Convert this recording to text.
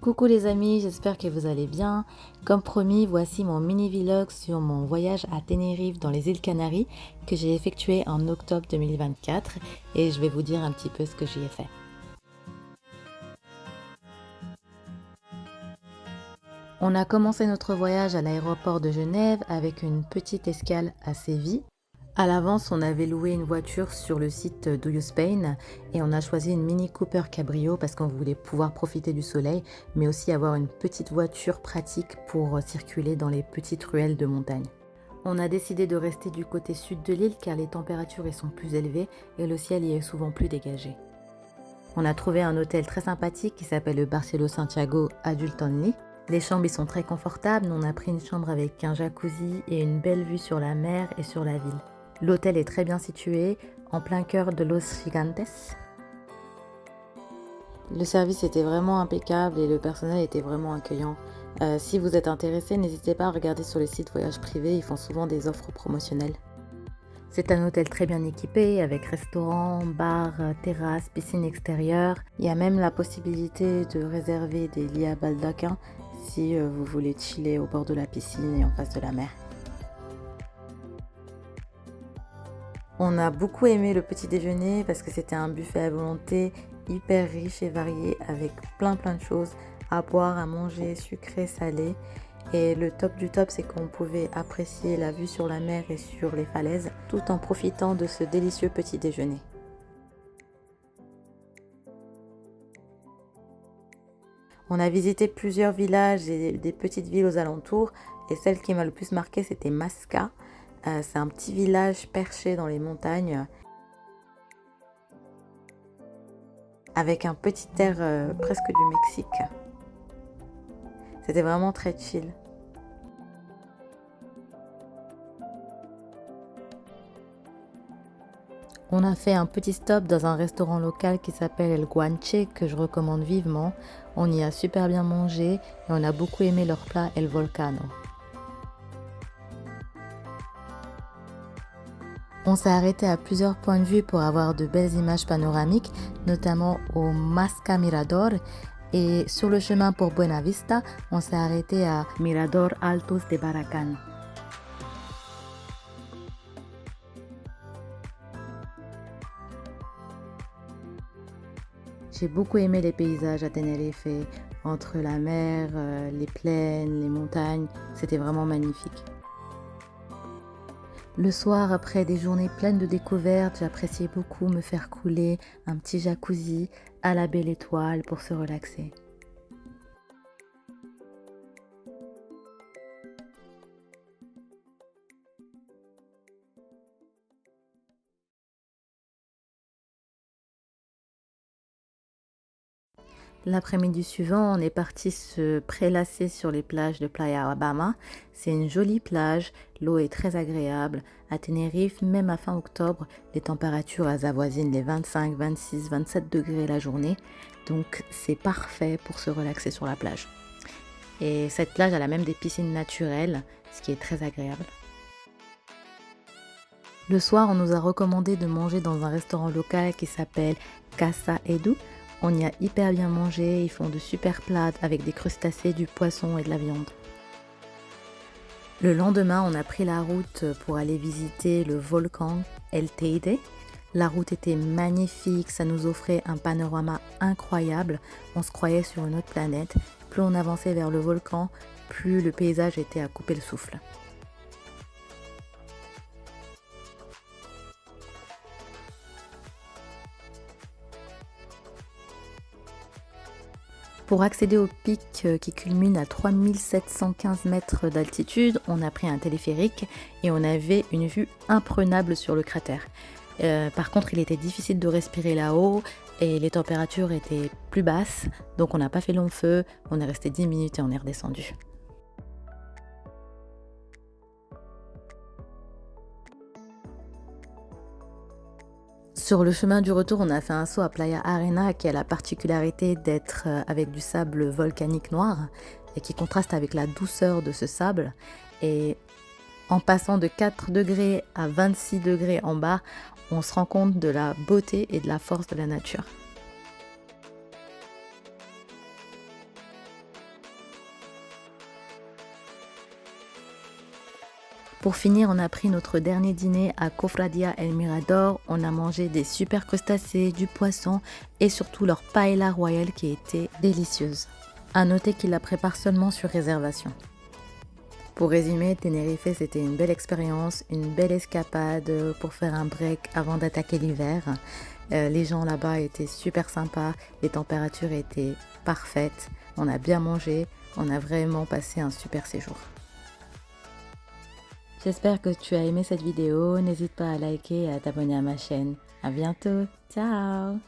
Coucou les amis, j'espère que vous allez bien. Comme promis, voici mon mini vlog sur mon voyage à Tenerife dans les îles Canaries que j'ai effectué en octobre 2024 et je vais vous dire un petit peu ce que j'y ai fait. On a commencé notre voyage à l'aéroport de Genève avec une petite escale à Séville. À l'avance, on avait loué une voiture sur le site Do You Spain et on a choisi une Mini Cooper Cabrio parce qu'on voulait pouvoir profiter du soleil, mais aussi avoir une petite voiture pratique pour circuler dans les petites ruelles de montagne. On a décidé de rester du côté sud de l'île car les températures y sont plus élevées et le ciel y est souvent plus dégagé. On a trouvé un hôtel très sympathique qui s'appelle le Barcelo Santiago Adult Only. Les chambres y sont très confortables, on a pris une chambre avec un jacuzzi et une belle vue sur la mer et sur la ville. L'hôtel est très bien situé, en plein cœur de Los Gigantes. Le service était vraiment impeccable et le personnel était vraiment accueillant. Si vous êtes intéressé, n'hésitez pas à regarder sur les sites voyages privés, ils font souvent des offres promotionnelles. C'est un hôtel très bien équipé avec restaurant, bar, terrasse, piscine extérieure. Il y a même la possibilité de réserver des lits à baldaquin si vous voulez chiller au bord de la piscine et en face de la mer. On a beaucoup aimé le petit déjeuner parce que c'était un buffet à volonté hyper riche et varié avec plein de choses à boire, à manger, sucré, salé. Et le top du top, c'est qu'on pouvait apprécier la vue sur la mer et sur les falaises tout en profitant de ce délicieux petit déjeuner. On a visité plusieurs villages et des petites villes aux alentours et celle qui m'a le plus marqué, c'était Masca. C'est un petit village perché dans les montagnes avec un petit air presque du Mexique. C'était vraiment très chill. On a fait un petit stop dans un restaurant local qui s'appelle El Guanche que je recommande vivement. On y a super bien mangé et on a beaucoup aimé leur plat El Volcano. On s'est arrêté à plusieurs points de vue pour avoir de belles images panoramiques, notamment au Masca Mirador. Et sur le chemin pour Buena Vista, on s'est arrêté à Mirador Altos de Baracan. J'ai beaucoup aimé les paysages à Tenerife, entre la mer, les plaines, les montagnes, c'était vraiment magnifique. Le soir, après des journées pleines de découvertes, j'appréciais beaucoup me faire couler un petit jacuzzi à la belle étoile pour se relaxer. L'après-midi suivant, on est parti se prélasser sur les plages de Playa Obama. C'est une jolie plage, l'eau est très agréable. À Tenerife, même à fin octobre, les températures avoisinent les 25, 26, 27 degrés la journée. Donc c'est parfait pour se relaxer sur la plage. Et cette plage, elle a même des piscines naturelles, ce qui est très agréable. Le soir, on nous a recommandé de manger dans un restaurant local qui s'appelle Casa Edu. On y a hyper bien mangé, ils font de super plats avec des crustacés, du poisson et de la viande. Le lendemain, on a pris la route pour aller visiter le volcan El Teide. La route était magnifique, ça nous offrait un panorama incroyable. On se croyait sur une autre planète. Plus on avançait vers le volcan, plus le paysage était à couper le souffle. Pour accéder au pic qui culmine à 3715 mètres d'altitude, on a pris un téléphérique et on avait une vue imprenable sur le cratère. Par contre, il était difficile de respirer là-haut et les températures étaient plus basses, donc on n'a pas fait long feu, on est resté 10 minutes et on est redescendu. Sur le chemin du retour, on a fait un saut à Playa Arena qui a la particularité d'être avec du sable volcanique noir et qui contraste avec la douceur de ce sable. Et en passant de 4 degrés à 26 degrés en bas, on se rend compte de la beauté et de la force de la nature. Pour finir, on a pris notre dernier dîner à Cofradia El Mirador. On a mangé des super crustacés, du poisson et surtout leur paella royale qui était délicieuse. À noter qu'ils la préparent seulement sur réservation. Pour résumer, Tenerife, c'était une belle expérience, une belle escapade pour faire un break avant d'attaquer l'hiver. Les gens là-bas étaient super sympas, les températures étaient parfaites, on a bien mangé, on a vraiment passé un super séjour. J'espère que tu as aimé cette vidéo, n'hésite pas à liker et à t'abonner à ma chaîne. À bientôt, ciao!